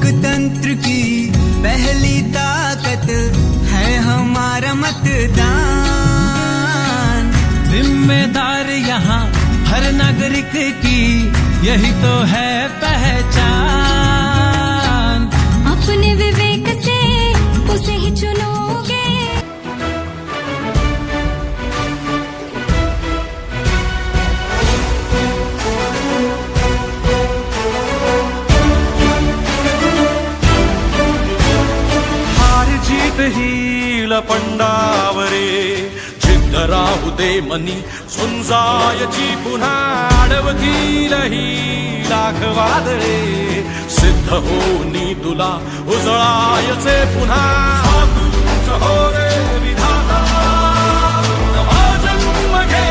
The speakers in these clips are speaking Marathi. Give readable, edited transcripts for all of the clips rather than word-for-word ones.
लोकतंत्र की पहली ताकत है हमारा मतदान। जिम्मेदार यहाँ हर नागरिक की यही तो है पहचान। अपने विवेक से उसे ही चुनोगे। ही लपंडावरे जिद्द राहू दे मनी झुंजायची पुन्हा अडवतील ही लाख वादळे सिद्ध होनी तुला उजळायचे पुन्हा हो रे विधाता नवा जन्म घे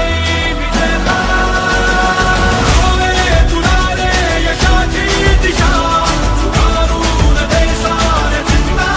विजेता हो रे तुला रे यशाची दिशा सुधारून दे साऱ्या चिंता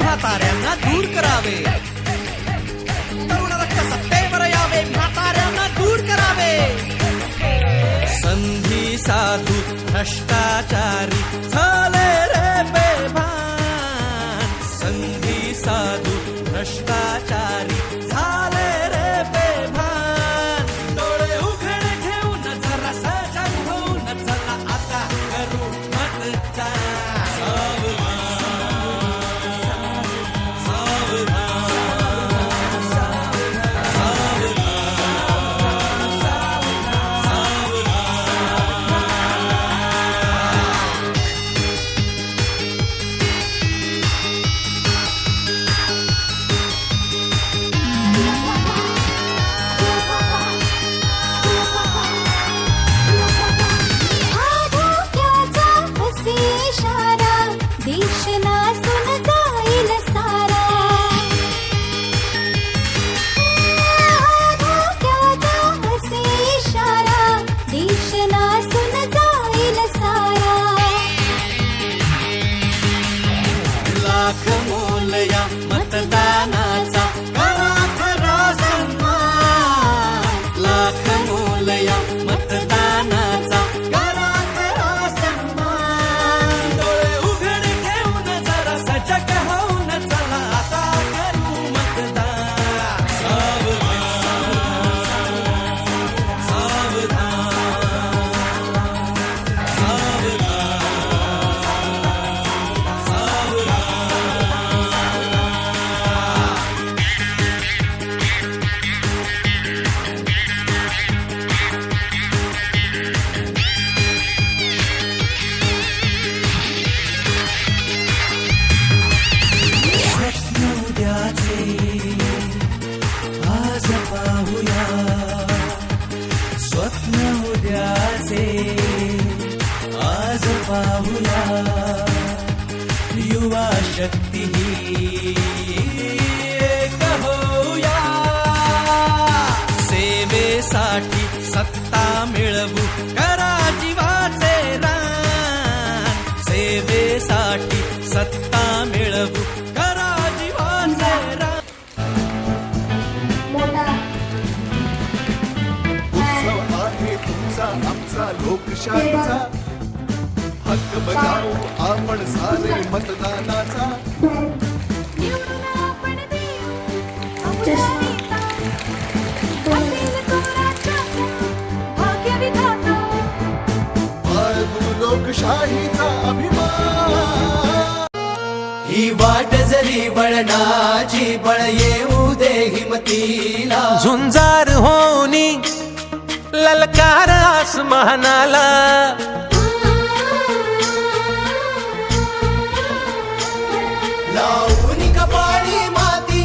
म्हाताऱ्यांना दूर करावे। तरुण रक्त सत्तेवर यावे, म्हाताऱ्यांना दूर करावे। संधी साधू भ्रष्टाचारी झाले रे बेभान। संधी साधू भ्रष्टाचारी झाले रे बेभान। डोळे उघडे घेऊन जरा सजग होऊन चला आता करू मतदान। मतदानाचा करा खरा सन्मान। लाख मोलया मतदानाचा करा खरा सन्मान। डोळे उघडे ठेवून जरा सजग होऊन चला आता करू मतदान। सावधान पाहूया युवा शक्ती एक होऊया। सेवेसाठी सत्ता मिळवू करा जीवाचे रान। सेवेसाठी सत्ता मिळवू करा जीवाचे रान। उत्सव आहे तुमचा आमचा लोकशाहीचा। हक्क बजावू आपण सारे मतदानाचा. निवडून आपण देऊ अमूल्य नेता. असेल जो राज्याचा भाग्यविधाता. बाळगू लोकशाहीचा अभिमान. ही वाट जरी बळणाची बळ येऊ दे हिमतीला. झुंजार होनी ललकार आसमानाला. लावून कपाळी माती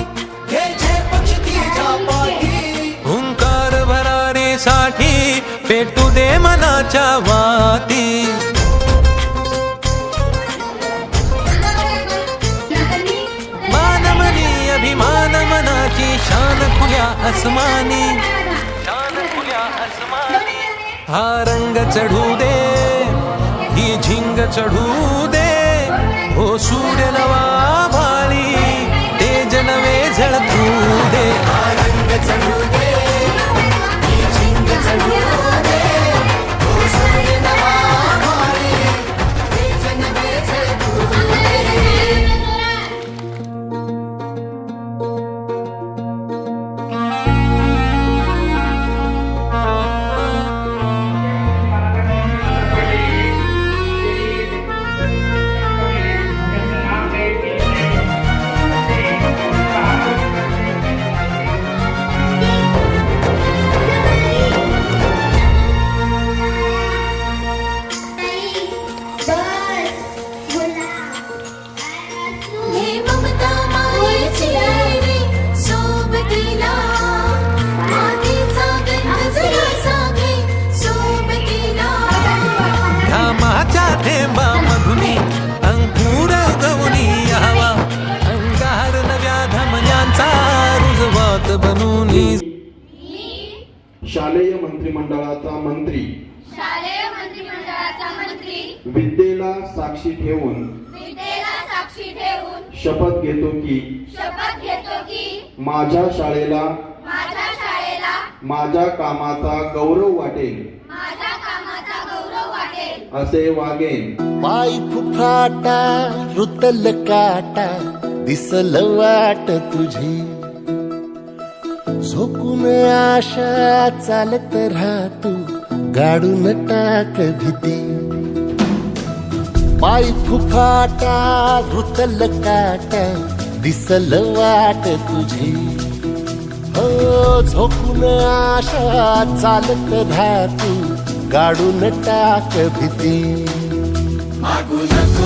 घ्यायचे पक्ष तिच्या पाठी. हुंकार भरारीसाठी पेटू दे मनाच्या वाती. मानमनी अभिमान मनाची शान खुल्या आसमानी. शान खुल्या आसमानी. हा रंग चढू दे ही झिंग चढू दे. हो सूर्य नवा भाळी तेज नवे झळकू दे. रंग चढू दे ही झिंग चढू दे. हो सूर्य नवा भाळी, तेज नवे झळकू दे. हे ममता मायेची रे सोबतीला. मातीचा गंध जरा सांगे सोबतीला. घामाच्या थेंबामधुनी अंकुर गवनी यावा. अंगार नव्या धमन्यांचा रुजवात बनूनी. शालेय मंत्रिमंडळाचा मंत्री शालेय मंत्रिमंडळाचा मंत्री विद्येला साक्षी ठेवून विद्येला साक्षी ठेवून शपथ घेतो की माझ्या शाळेला माझ्या शाळेला माझ्या कामाचा गौरव वाटेल माझ्या कामाचा गौरव वाटेल असे वागेन. पाय फुफाटा रुतल काटा दिसल वाट तुझी. झोकून आशा चालत राहतू गाडून टाक भीती. पाय फुफाटा रुतल काटा दिसल वाट तुझी. हो झोकून आशा चालत राहतू गाडून टाक भीती. मागू नको